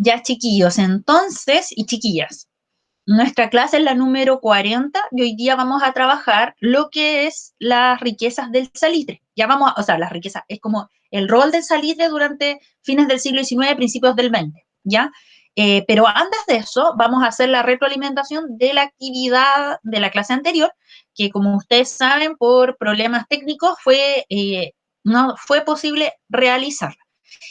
Ya, chiquillos, entonces, y chiquillas, nuestra clase es la número 40 y hoy día vamos a trabajar lo que es las riquezas del salitre. Ya vamos, o sea, las riquezas es como el rol del salitre durante fines del siglo XIX, principios del XX, ¿ya? Pero antes de eso, vamos a hacer la retroalimentación de la actividad de la clase anterior, que como ustedes saben, por problemas técnicos no fue posible realizarla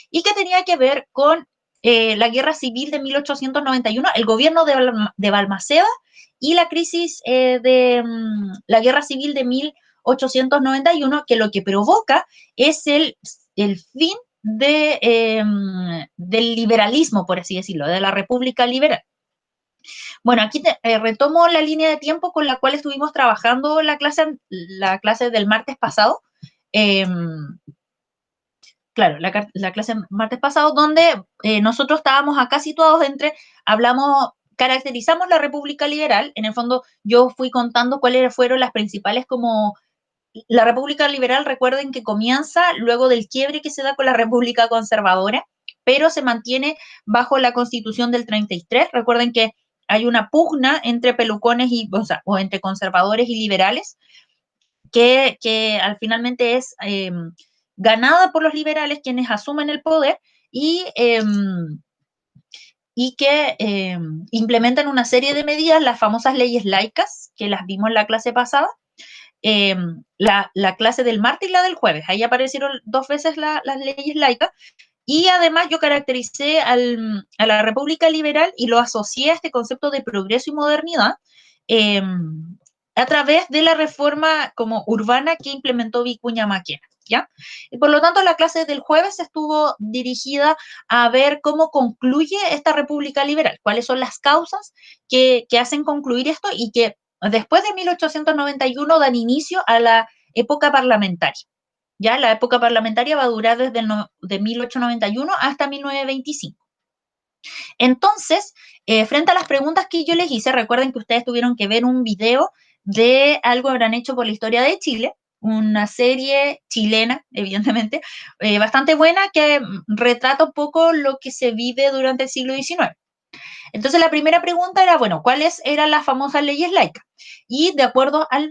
y que tenía que ver con la guerra civil de 1891, el gobierno de Balmaceda y la crisis de la guerra civil de 1891, que lo que provoca es el fin del liberalismo, por así decirlo, de la República Liberal. Bueno, aquí retomo la línea de tiempo con la cual estuvimos trabajando la clase del martes pasado. Eh, claro, la clase martes pasado, donde nosotros estábamos acá situados caracterizamos la República Liberal. En el fondo, yo fui contando cuáles fueron las principales como la República Liberal, recuerden que comienza luego del quiebre que se da con la República Conservadora, pero se mantiene bajo la Constitución del 33. Recuerden que hay una pugna entre pelucones o entre conservadores y liberales, que al finalmente es ganada por los liberales, quienes asumen el poder y, eh, y que implementan una serie de medidas, las famosas leyes laicas, que las vimos en la clase pasada, eh, la clase del martes y la del jueves. Ahí aparecieron dos veces las leyes laicas. Y además yo caractericé a la República Liberal y lo asocié a este concepto de progreso y modernidad eh, a través de la reforma como urbana que implementó Vicuña Maquena, ¿ya? Y por lo tanto la clase del jueves estuvo dirigida a ver cómo concluye esta República Liberal, cuáles son las causas que hacen concluir esto y que después de 1891 dan inicio a la época parlamentaria. Ya la época parlamentaria va a durar desde de 1891 hasta 1925. Entonces, frente a las preguntas que yo les hice, recuerden que ustedes tuvieron que ver un video de algo que habrán hecho por la historia de Chile, una serie chilena, evidentemente, bastante buena que retrata un poco lo que se vive durante el siglo XIX. Entonces, la primera pregunta era, bueno, ¿cuáles eran las famosas leyes laicas? Y de acuerdo al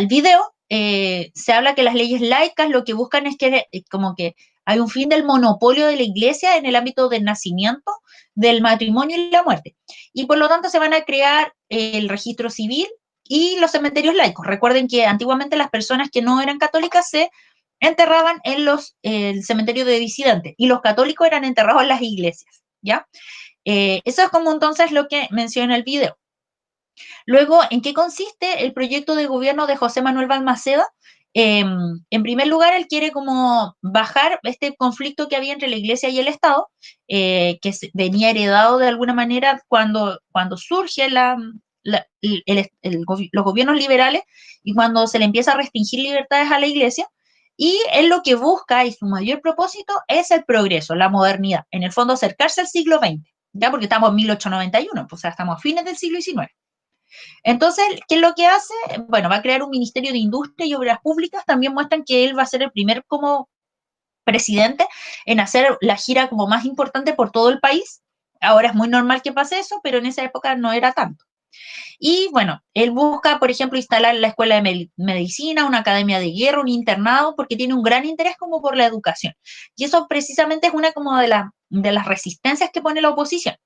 video, se habla que las leyes laicas lo que buscan es que como que hay un fin del monopolio de la iglesia en el ámbito del nacimiento, del matrimonio y la muerte. Y por lo tanto se van a crear el registro civil y los cementerios laicos. Recuerden que antiguamente las personas que no eran católicas se enterraban en el cementerio de disidentes y los católicos eran enterrados en las iglesias, ¿ya? Eso es como entonces lo que menciona el video. Luego, ¿en qué consiste el proyecto de gobierno de José Manuel Balmaceda? En primer lugar, él quiere como bajar este conflicto que había entre la Iglesia y el Estado, que venía heredado de alguna manera cuando surge los gobiernos liberales y cuando se le empieza a restringir libertades a la Iglesia. Y él lo que busca y su mayor propósito es el progreso, la modernidad. En el fondo, acercarse al siglo XX, ya porque estamos en 1891, pues, o sea, estamos a fines del siglo XIX. Entonces, ¿qué es lo que hace? Bueno, va a crear un Ministerio de Industria y Obras Públicas. También muestran que él va a ser el primer como presidente en hacer la gira como más importante por todo el país. Ahora es muy normal que pase eso, pero en esa época no era tanto. Y bueno, él busca, por ejemplo, instalar la escuela de medicina, una academia de guerra, un internado, porque tiene un gran interés como por la educación. Y eso precisamente es una como de las resistencias que pone la oposición.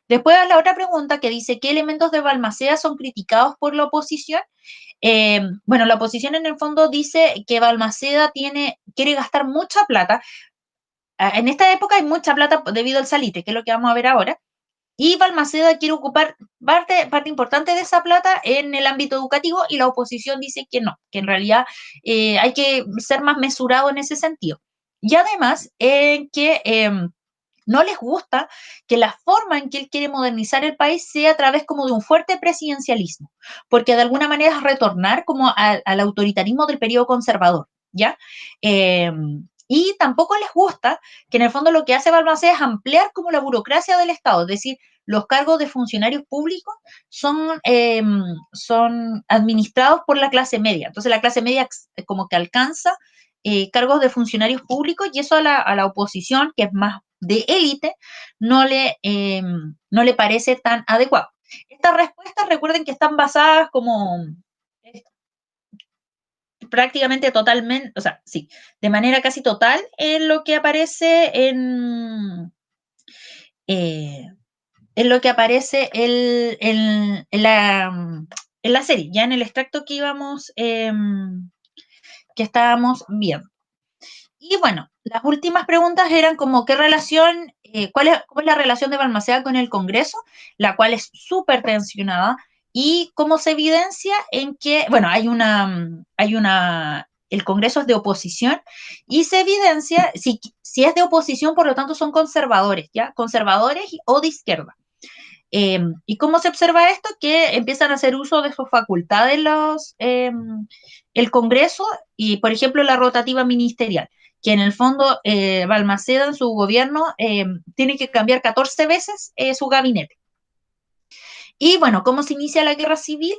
Después la otra pregunta que dice, ¿qué elementos de Balmaceda son criticados por la oposición? Bueno, la oposición en el fondo dice que Balmaceda quiere gastar mucha plata. En esta época hay mucha plata debido al salitre, que es lo que vamos a ver ahora. Y Balmaceda quiere ocupar parte importante de esa plata en el ámbito educativo y la oposición dice que no, que en realidad hay que ser más mesurado en ese sentido. Y además, no les gusta que la forma en que él quiere modernizar el país sea a través como de un fuerte presidencialismo, porque de alguna manera es retornar como al autoritarismo del periodo conservador, ¿ya? Eh, y tampoco les gusta que en el fondo lo que hace Balmaceda es ampliar como la burocracia del Estado, es decir, los cargos de funcionarios públicos son administrados por la clase media. Entonces la clase media como que alcanza cargos de funcionarios públicos, y eso a la oposición, que es más de élite, no le parece tan adecuado. Estas respuestas, recuerden que están basadas como prácticamente totalmente, o sea, sí, de manera casi total en lo que aparece en lo que aparece en la serie, ya en el extracto que íbamos, que estábamos viendo. Y bueno, las últimas preguntas eran como qué relación, cómo es la relación de Balmaceda con el Congreso, la cual es súper tensionada, y cómo se evidencia en que, bueno, el Congreso es de oposición, y se evidencia, si es de oposición, por lo tanto son conservadores, ¿ya? Conservadores o de izquierda. ¿Y cómo se observa esto? Que empiezan a hacer uso de sus facultades el Congreso y, por ejemplo, la rotativa ministerial, que en el fondo Balmaceda en su gobierno tiene que cambiar 14 veces su gabinete. Y bueno, ¿cómo se inicia la guerra civil?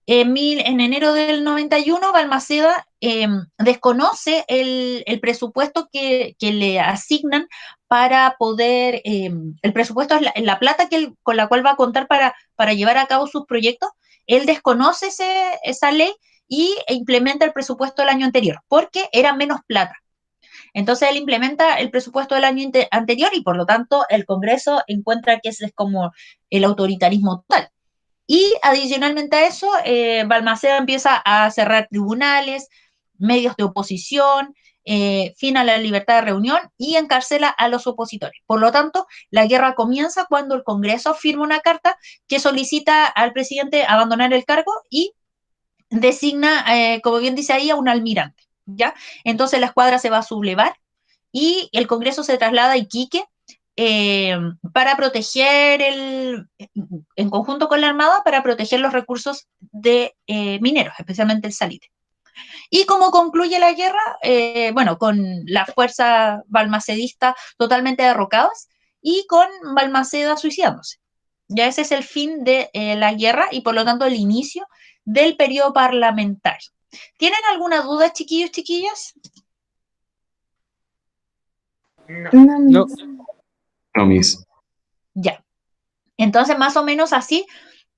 En enero del 91, Balmaceda desconoce el presupuesto que le asignan para poder, el presupuesto es la plata con la cual va a contar para llevar a cabo sus proyectos. Él desconoce esa ley e implementa el presupuesto del año anterior, porque era menos plata. Entonces él implementa el presupuesto del año anterior y por lo tanto el Congreso encuentra que ese es como el autoritarismo total. Y adicionalmente a eso, Balmaceda empieza a cerrar tribunales, medios de oposición, fin a la libertad de reunión y encarcela a los opositores. Por lo tanto, la guerra comienza cuando el Congreso firma una carta que solicita al presidente abandonar el cargo y designa, como bien dice ahí, a un almirante, ¿ya? Entonces la escuadra se va a sublevar y el Congreso se traslada a Iquique eh, para proteger en conjunto con la Armada, para proteger los recursos de mineros, especialmente el salitre. ¿Y cómo concluye la guerra? Bueno, con la fuerza balmacedista totalmente derrocadas y con Balmaceda suicidándose. Ya ese es el fin de la guerra y por lo tanto el inicio del periodo parlamentario. ¿Tienen alguna duda, chiquillos, chiquillas? No, No, no, Miss. Ya. Entonces, más o menos así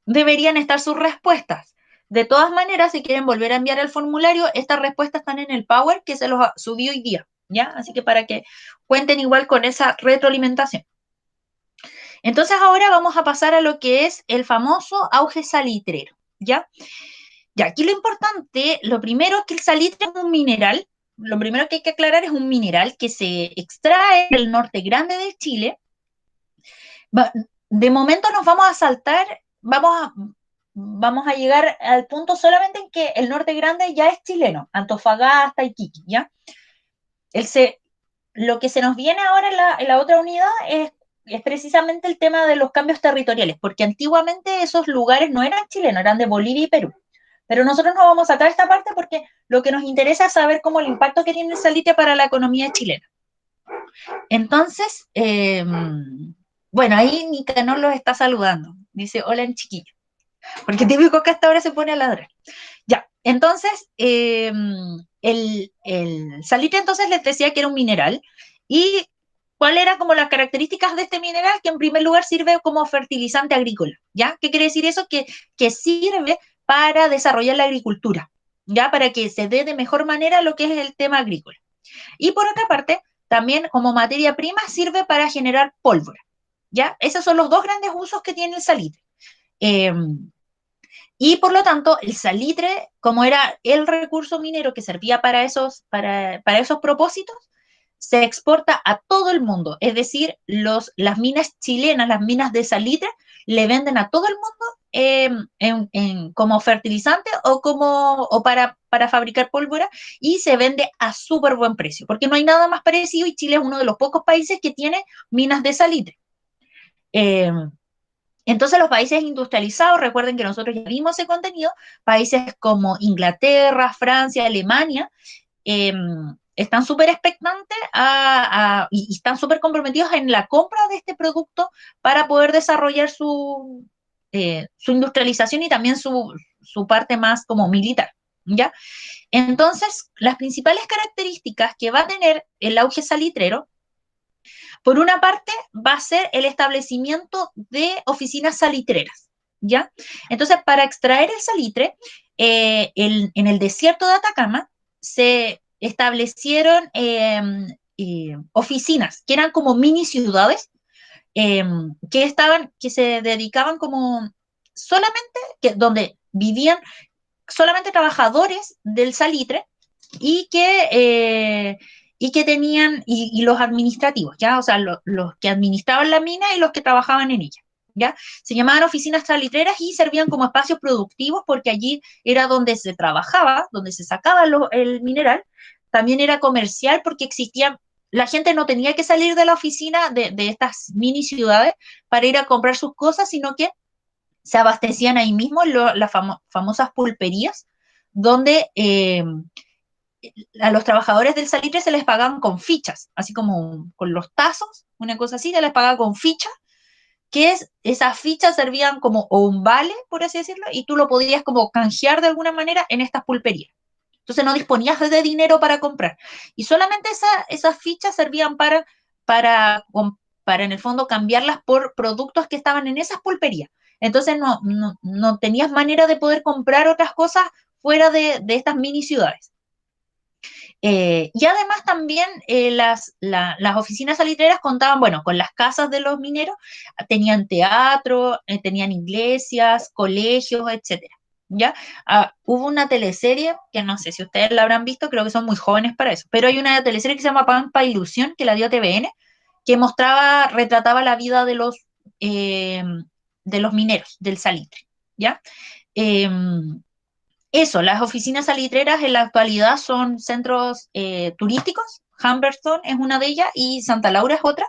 deberían estar sus respuestas. De todas maneras, si quieren volver a enviar el formulario, estas respuestas están en el Power que se los subí hoy día, ¿ya? Así que para que cuenten igual con esa retroalimentación. Entonces, ahora vamos a pasar a lo que es el famoso auge salitrero, ¿ya? Ya, aquí lo importante, lo primero es que el salitre es un mineral. Lo primero que hay que aclarar es un mineral que se extrae del norte grande de Chile. De momento nos vamos a saltar, vamos a llegar al punto solamente en que el norte grande ya es chileno, Antofagasta, Iquique, ¿ya? El se, lo que se nos viene ahora en la otra unidad es precisamente el tema de los cambios territoriales, porque antiguamente esos lugares no eran chilenos, eran de Bolivia y Perú. Pero nosotros no vamos a tratar esta parte porque lo que nos interesa es saber cómo el impacto que tiene el salitre para la economía chilena. Entonces, bueno, ahí Nicanor los está saludando. Dice, hola en chiquillo. Porque típico que hasta ahora se pone a ladrar. Ya, entonces, el salitre entonces les decía que era un mineral. ¿Y cuál era como las características de este mineral? Que en primer lugar sirve como fertilizante agrícola, ¿ya? ¿Qué quiere decir eso? Que sirve para desarrollar la agricultura, ¿ya? Para que se dé de mejor manera lo que es el tema agrícola. Y por otra parte, también como materia prima sirve para generar pólvora, ¿ya? Esos son los dos grandes usos que tiene el salitre. Eh, y por lo tanto, el salitre, como era el recurso minero que servía para esos propósitos, se exporta a todo el mundo. Es decir, las minas chilenas, las minas de salitre, le venden a todo el mundo como fertilizante o para fabricar pólvora y se vende a súper buen precio, porque no hay nada más parecido y Chile es uno de los pocos países que tiene minas de salitre. Eh, entonces los países industrializados, recuerden que nosotros ya vimos ese contenido, países como Inglaterra, Francia, Alemania, eh, están súper expectantes y están súper comprometidos en la compra de este producto para poder desarrollar su industrialización y también su parte más como militar, ¿ya? Entonces, las principales características que va a tener el auge salitrero, por una parte, va a ser el establecimiento de oficinas salitreras, ¿ya? Entonces, para extraer el salitre, en el desierto de Atacama se establecieron oficinas que eran como mini ciudades que se dedicaban como solamente, donde vivían solamente trabajadores del salitre y que tenían, y los administrativos, ¿ya? O sea, los que administraban la mina y los que trabajaban en ella, ¿ya? Se llamaban oficinas salitreras y servían como espacios productivos porque allí era donde se trabajaba, donde se sacaba el mineral. También era comercial porque existían, la gente no tenía que salir de la oficina de estas mini ciudades para ir a comprar sus cosas, sino que se abastecían ahí mismo en las famosas pulperías, donde a los trabajadores del salitre se les pagaban con fichas, así como con los tazos, una cosa así, se les pagaba con fichas, esas fichas servían como un vale, por así decirlo, y tú lo podías como canjear de alguna manera en estas pulperías. Entonces no disponías de dinero para comprar. Y solamente esas fichas servían para, para en el fondo cambiarlas por productos que estaban en esas pulperías. Entonces no tenías manera de poder comprar otras cosas fuera de estas mini ciudades. Y además también las oficinas salitreras contaban, bueno, con las casas de los mineros, tenían teatro, tenían iglesias, colegios, etcétera. ¿Ya? Hubo una teleserie, que no sé si ustedes la habrán visto, creo que son muy jóvenes para eso, pero hay una teleserie que se llama Pampa Ilusión, que la dio TVN, que retrataba la vida de los mineros, del salitre, ¿ya? Eh, Eso, las oficinas salitreras en la actualidad son centros turísticos. Humberstone es una de ellas y Santa Laura es otra.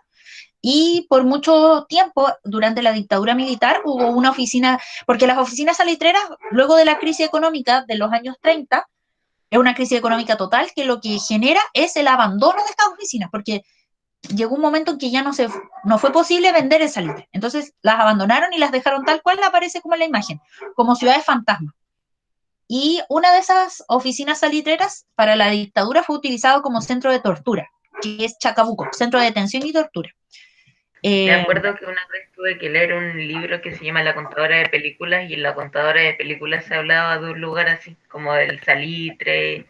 Y por mucho tiempo, durante la dictadura militar, hubo una oficina, porque las oficinas salitreras, luego de la crisis económica de los años 30, es una crisis económica total que lo que genera es el abandono de estas oficinas, porque llegó un momento en que ya no fue posible vender el salitre. Entonces las abandonaron y las dejaron tal cual aparece como en la imagen, como ciudades fantasmas. Y una de esas oficinas salitreras para la dictadura fue utilizado como centro de tortura, que es Chacabuco, centro de detención y tortura. Me acuerdo que una vez tuve que leer un libro que se llama La contadora de películas, y en La contadora de películas se hablaba de un lugar así, como del salitre,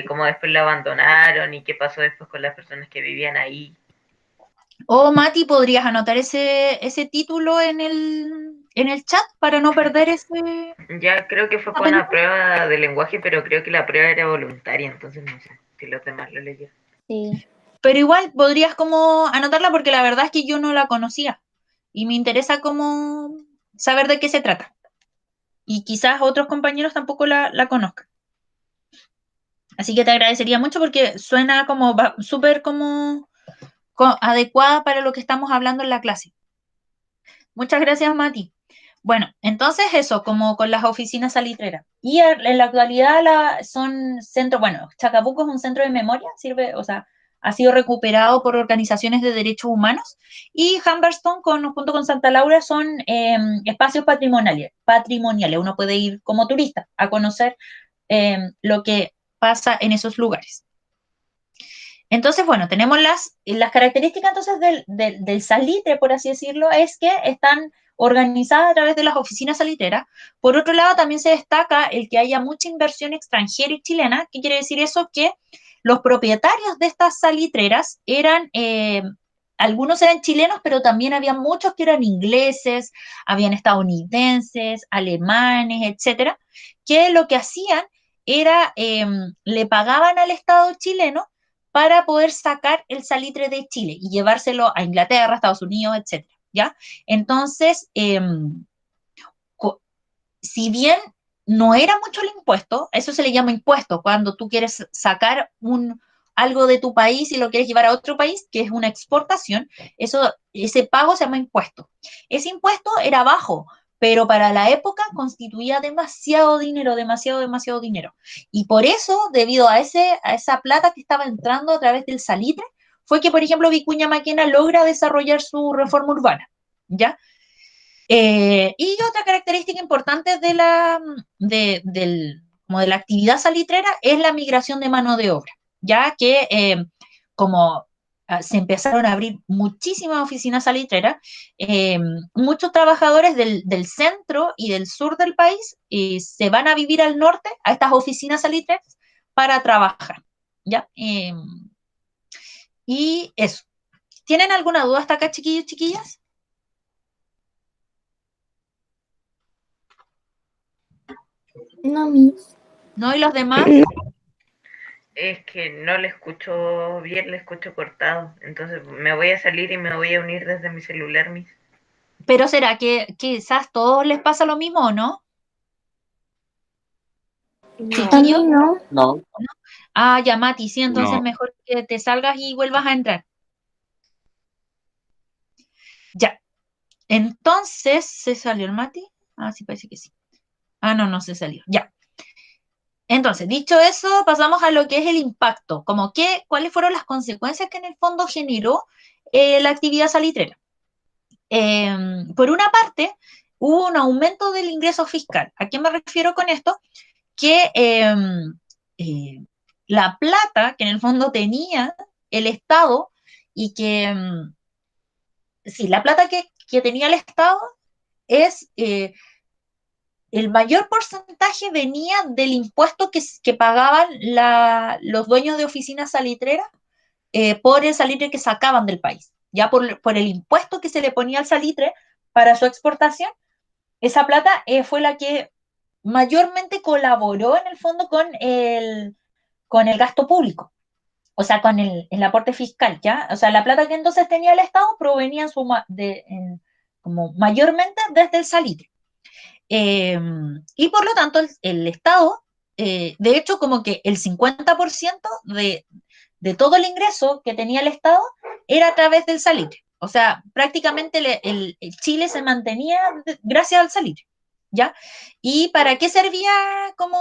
cómo después lo abandonaron y qué pasó después con las personas que vivían ahí. Mati, ¿podrías anotar ese título en el chat para no perder esa Ya creo que fue por una película? prueba de lenguaje, pero creo que la prueba era voluntaria, entonces no sé si los demás lo leyeron. Sí. Pero igual podrías como anotarla porque la verdad es que yo no la conocía y me interesa como saber de qué se trata. Y quizás otros compañeros tampoco la conozcan. Así que te agradecería mucho porque suena como súper como adecuada para lo que estamos hablando en la clase. Muchas gracias, Mati. Bueno, entonces eso, como con las oficinas salitreras. Y en la actualidad son centros, bueno, Chacabuco es un centro de memoria, sirve, o sea, ha sido recuperado por organizaciones de derechos humanos, y Humberstone junto con Santa Laura son espacios patrimoniales. Uno puede ir como turista a conocer lo que pasa en esos lugares. Entonces, bueno, tenemos las características entonces del salitre, por así decirlo, es que están organizadas a través de las oficinas salitreras. Por otro lado, también se destaca el que haya mucha inversión extranjera y chilena. ¿Qué quiere decir eso? Que los propietarios de estas salitreras algunos eran chilenos, pero también había muchos que eran ingleses, habían estadounidenses, alemanes, etcétera, que lo que hacían era, le pagaban al Estado chileno para poder sacar el salitre de Chile y llevárselo a Inglaterra, Estados Unidos, etcétera, ¿ya? Entonces, si bien no era mucho el impuesto, eso se le llama impuesto, cuando tú quieres sacar algo de tu país y lo quieres llevar a otro país, que es una exportación, ese pago se llama impuesto. Ese impuesto era bajo, pero para la época constituía demasiado dinero, demasiado dinero. Y por eso, debido a esa plata que estaba entrando a través del salitre, fue que, por ejemplo, Vicuña Maquena logra desarrollar su reforma urbana, ¿ya? Y otra característica importante como de la actividad salitrera es la migración de mano de obra, ya que como se empezaron a abrir muchísimas oficinas salitreras, muchos trabajadores del centro y del sur del país se van a vivir al norte, a estas oficinas salitreras, para trabajar, ¿ya? Y eso. ¿Tienen alguna duda hasta acá, chiquillos, chiquillas? No, Miss. ¿No? ¿Y los demás? Es que no le escucho bien, le escucho cortado. Entonces me voy a salir y me voy a unir desde mi celular, Miss. Pero ¿será que quizás todos les pasa lo mismo o no? A mí no. No, Ah, ya, Mati, sí, entonces No. mejor que te salgas y vuelvas a entrar. Ya. Entonces, ¿se salió el Mati? Ah, sí, parece que sí. Ah, no, no se salió. Ya. Entonces, dicho eso, pasamos a lo que es el impacto, como que, cuáles fueron las consecuencias que en el fondo generó la actividad salitrera. Por una parte, hubo un aumento del ingreso fiscal. ¿A qué me refiero con esto? Que la plata que en el fondo tenía el Estado y que, sí, la plata que tenía el Estado es el mayor porcentaje venía del impuesto que pagaban los dueños de oficinas salitreras por el salitre que sacaban del país. Ya por el impuesto que se le ponía al salitre para su exportación, esa plata fue la que mayormente colaboró en el fondo con el gasto público, o sea, con el aporte fiscal, ¿ya? O sea, la plata que entonces tenía el Estado provenía como mayormente desde el salitre. Y por lo tanto, el Estado, de hecho, como que el 50% de todo el ingreso que tenía el Estado era a través del salitre. O sea, prácticamente el Chile se mantenía gracias al salitre, ¿ya? ¿Y para qué servía como,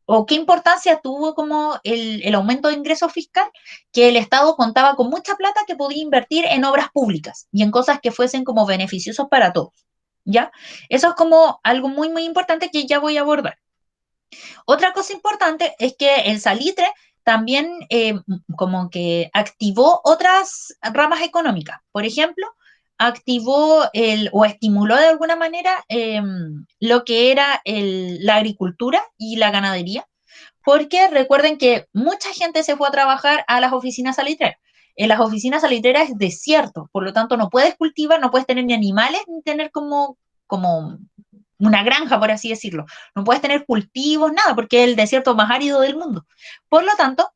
o qué importancia tuvo como el aumento de ingreso fiscal? Que el Estado contaba con mucha plata que podía invertir en obras públicas y en cosas que fuesen como beneficiosos para todos, ¿ya? Eso es como algo muy, muy importante que ya voy a abordar. Otra cosa importante es que el salitre también como que activó otras ramas económicas. Por ejemplo, activó o estimuló de alguna manera lo que era la agricultura y la ganadería, porque recuerden que mucha gente se fue a trabajar a las oficinas salitreras. En las oficinas salitreras es desierto, por lo tanto no puedes cultivar, no puedes tener ni animales, ni tener como una granja, por así decirlo. No puedes tener cultivos, nada, porque es el desierto más árido del mundo. Por lo tanto,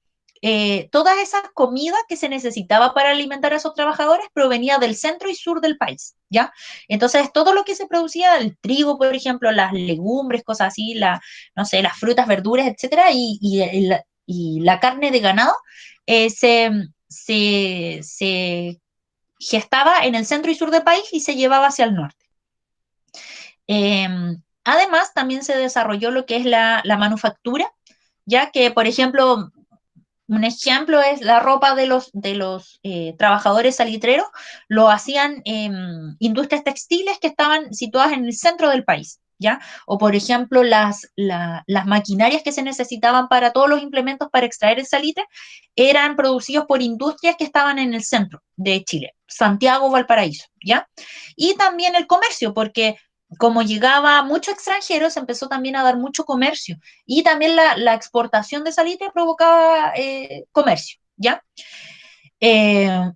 todas esas comidas que se necesitaba para alimentar a esos trabajadores provenía del centro y sur del país, ¿ya? Entonces, todo lo que se producía, el trigo, por ejemplo, las legumbres, cosas así, no sé, las frutas, verduras, etcétera, y la carne de ganado, se gestaba en el centro y sur del país y se llevaba hacia el norte. Además, también se desarrolló lo que es la manufactura, ya que, por ejemplo, un ejemplo es la ropa de los trabajadores salitreros, lo hacían industrias textiles que estaban situadas en el centro del país, ¿ya? O, por ejemplo, las maquinarias que se necesitaban para todos los implementos para extraer el salitre eran producidos por industrias que estaban en el centro de Chile, Santiago, Valparaíso, ¿ya? Y también el comercio, porque como llegaba mucho extranjero, se empezó también a dar mucho comercio y también la exportación de salitre provocaba comercio, ¿ya? Eh,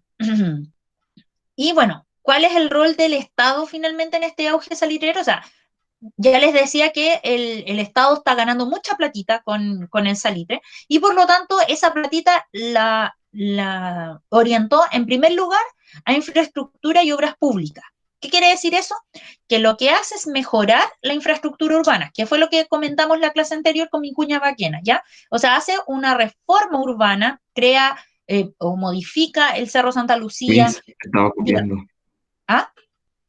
y bueno, ¿cuál es el rol del Estado finalmente en este auge salitrero? O sea, ya les decía que el Estado está ganando mucha platita con el salitre y por lo tanto esa platita la orientó en primer lugar a infraestructura y obras públicas. ¿Qué quiere decir eso? Que lo que hace es mejorar la infraestructura urbana, que fue lo que comentamos la clase anterior con mi cuña Baquena, ¿ya? O sea, hace una reforma urbana, crea o modifica el Cerro Santa Lucía. Miss, estaba copiando. ¿Ah?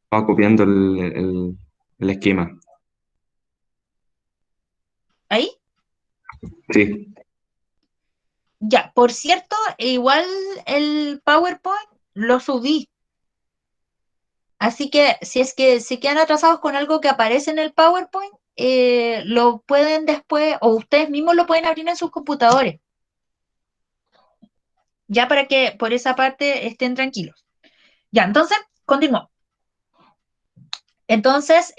Estaba copiando el esquema. ¿Ahí? Sí. Ya, por cierto, igual el PowerPoint lo subí. Así que si es que se quedan atrasados con algo que aparece en el PowerPoint, lo pueden después, o ustedes mismos lo pueden abrir en sus computadores, ya para que por esa parte estén tranquilos. Ya, entonces, continuamos. Entonces,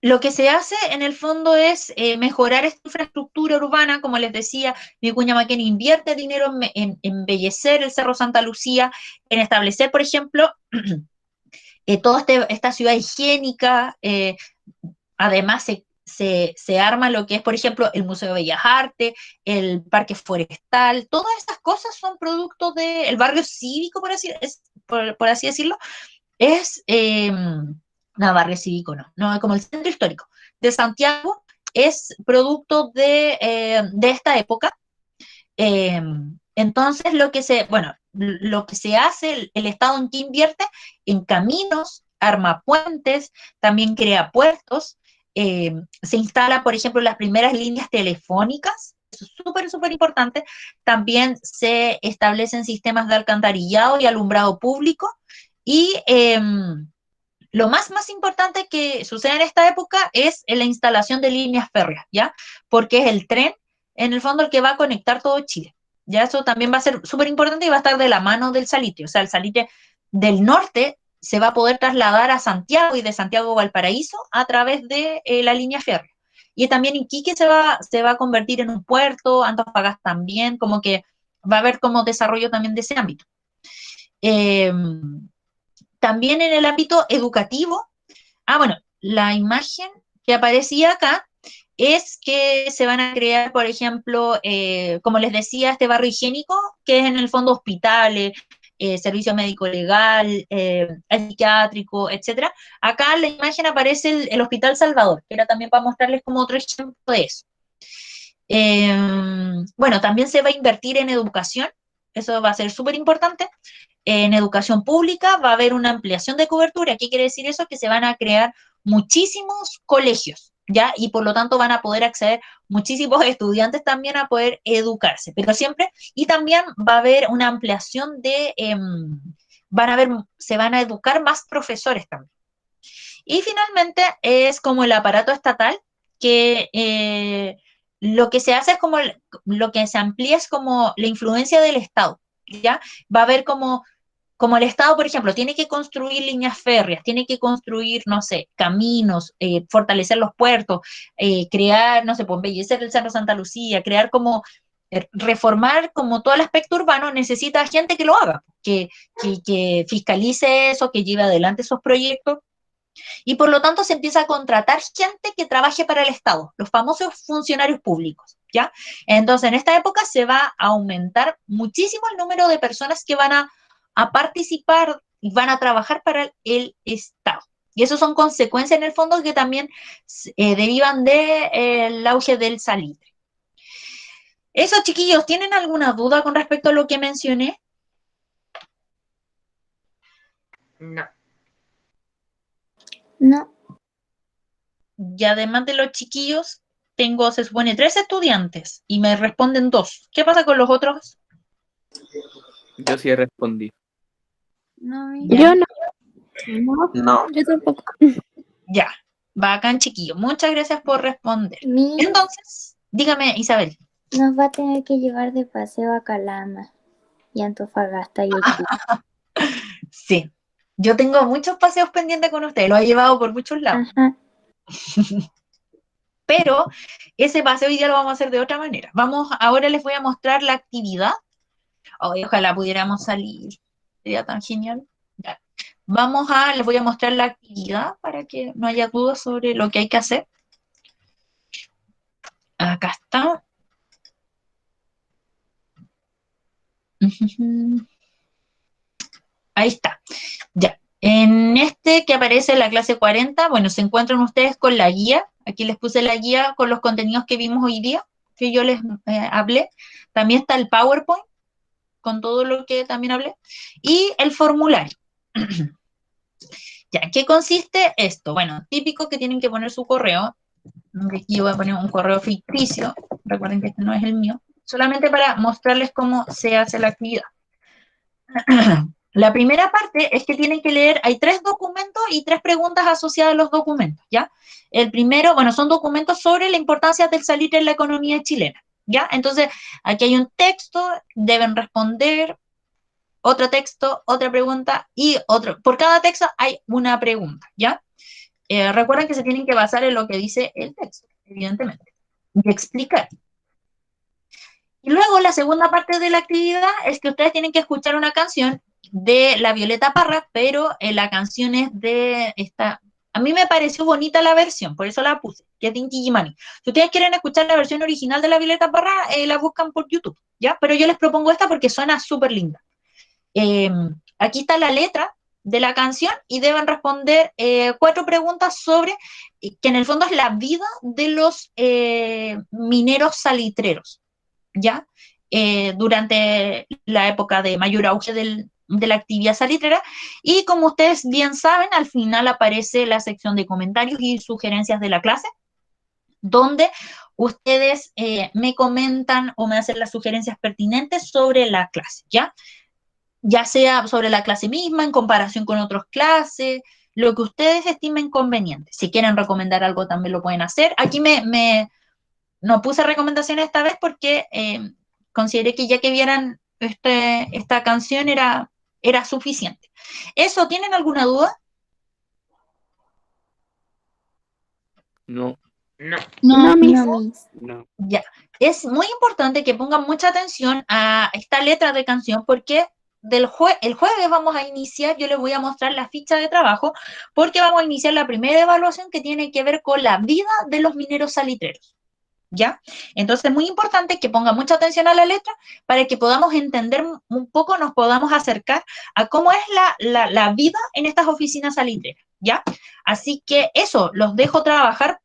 lo que se hace en el fondo es mejorar esta infraestructura urbana, como les decía, Vicuña Maquena invierte dinero en embellecer el Cerro Santa Lucía, en establecer, por ejemplo, toda esta ciudad higiénica, además se arma lo que es, por ejemplo, el Museo de Bellas Artes, el Parque Forestal, todas estas cosas son productos del barrio cívico, por así decirlo, es, no, barrio cívico no, como el centro histórico de Santiago, es producto de esta época. Eh, entonces, lo que se hace, el Estado en qué invierte, en caminos, arma puentes, también crea puertos, se instala, por ejemplo, las primeras líneas telefónicas, eso es súper, súper importante, también se establecen sistemas de alcantarillado y alumbrado público, y lo más importante que sucede en esta época es la instalación de líneas férreas, ¿ya? Porque es el tren, en el fondo, el que va a conectar todo Chile. Ya eso también va a ser súper importante y va a estar de la mano del salitre. O sea, el salitre del norte se va a poder trasladar a Santiago y de Santiago a Valparaíso a través de la línea férrea. Y también Iquique se va a convertir en un puerto, Antofagasta también, como que va a haber como desarrollo también de ese ámbito. Eh, También en el ámbito educativo, bueno, la imagen que aparecía acá es que se van a crear, por ejemplo, como les decía, este barrio higiénico, que es en el fondo hospitales, servicio médico legal, psiquiátrico, etcétera. Acá en la imagen aparece el Hospital Salvador, que era también para mostrarles como otro ejemplo de eso. Bueno, también se va a invertir en educación, eso va a ser súper importante. En educación pública va a haber una ampliación de cobertura. ¿Qué quiere decir eso? Que se van a crear muchísimos colegios, ¿ya? Y por lo tanto van a poder acceder muchísimos estudiantes también a poder educarse, pero siempre, y también va a haber una ampliación se van a educar más profesores también. Y finalmente es como el aparato estatal, que lo que se hace es como, lo que se amplía es como la influencia del Estado, ¿ya? Va a haber como el Estado, por ejemplo, tiene que construir líneas férreas, tiene que construir, no sé, caminos, fortalecer los puertos, crear, no sé, pues, embellecer el Cerro Santa Lucía, crear como, reformar como todo el aspecto urbano, necesita gente que lo haga, que fiscalice eso, que lleve adelante esos proyectos, y por lo tanto se empieza a contratar gente que trabaje para el Estado, los famosos funcionarios públicos, ¿ya? Entonces, en esta época se va a aumentar muchísimo el número de personas que van a participar y van a trabajar para el Estado. Y eso son consecuencias en el fondo que también derivan del auge del salitre. Eso, chiquillos, ¿tienen alguna duda con respecto a lo que mencioné? No. No. Y además de los chiquillos, tengo, se supone, 3 estudiantes y me responden 2. ¿Qué pasa con los otros? Yo sí respondí. No, ¿Ya? yo no. No. Yo tampoco. Ya, bacán, chiquillo. Muchas gracias por responder. Mi Entonces, dígame, Isabel. nos va a tener que llevar de paseo a Calama y Antofagasta y Iquique. Sí, yo tengo muchos paseos pendientes con usted, lo he llevado por muchos lados, Ajá. pero ese paseo hoy día lo vamos a hacer de otra manera. Ahora les voy a mostrar la actividad. Ojalá pudiéramos salir, sería tan genial. Ya. Les voy a mostrar la actividad para que no haya dudas sobre lo que hay que hacer. Acá está. Ahí está. Ya. En este que aparece en la clase 40, bueno, se encuentran ustedes con la guía. Aquí les puse la guía con los contenidos que vimos hoy día, que yo les hablé. También está el PowerPoint, con todo lo que también hablé. Y el formulario. Ya, ¿qué consiste esto? Bueno, típico que tienen que poner su correo. Aquí voy a poner un correo ficticio. Recuerden que este no es el mío. Solamente para mostrarles cómo se hace la actividad. La primera parte es que tienen que leer, hay 3 documentos y 3 preguntas asociadas a los documentos, ¿ya? El primero, bueno, son documentos sobre la importancia del salitre en la economía chilena, ¿ya? Entonces, aquí hay un texto, deben responder, otro texto, otra pregunta y otro. Por cada texto hay una pregunta, ¿ya? Recuerden que se tienen que basar en lo que dice el texto, evidentemente, y explicar. Y luego la segunda parte de la actividad es que ustedes tienen que escuchar una canción de la Violeta Parra, pero la canción es de esta. A mí me pareció bonita la versión, por eso la puse, que es de Inti Illimani. Si ustedes quieren escuchar la versión original de la Violeta Parra, la buscan por YouTube, ¿ya? Pero yo les propongo esta porque suena súper linda. Aquí está la letra de la canción y deben responder 4 preguntas sobre, que en el fondo es la vida de los mineros salitreros, ¿ya? Durante la época de mayor auge de la actividad salitrera, y como ustedes bien saben, al final aparece la sección de comentarios y sugerencias de la clase, donde ustedes me comentan o me hacen las sugerencias pertinentes sobre la clase, ¿ya? Ya sea sobre la clase misma, en comparación con otras clases, lo que ustedes estimen conveniente. Si quieren recomendar algo, también lo pueden hacer. Aquí no puse recomendaciones esta vez porque consideré que ya que vieran esta canción era suficiente. ¿Eso tienen alguna duda? No, No. No, Miss. no. Ya. Es muy importante que pongan mucha atención a esta letra de canción porque el jueves vamos a iniciar, yo les voy a mostrar la ficha de trabajo, porque vamos a iniciar la primera evaluación que tiene que ver con la vida de los mineros salitreros. ¿Ya? Entonces es muy importante que pongan mucha atención a la letra para que podamos entender un poco, nos podamos acercar a cómo es la vida en estas oficinas salitreras, ¿ya? Así que eso, los dejo trabajar,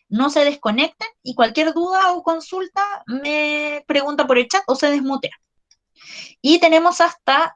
no se desconecten y cualquier duda o consulta me pregunta por el chat o se desmutea. Y tenemos hasta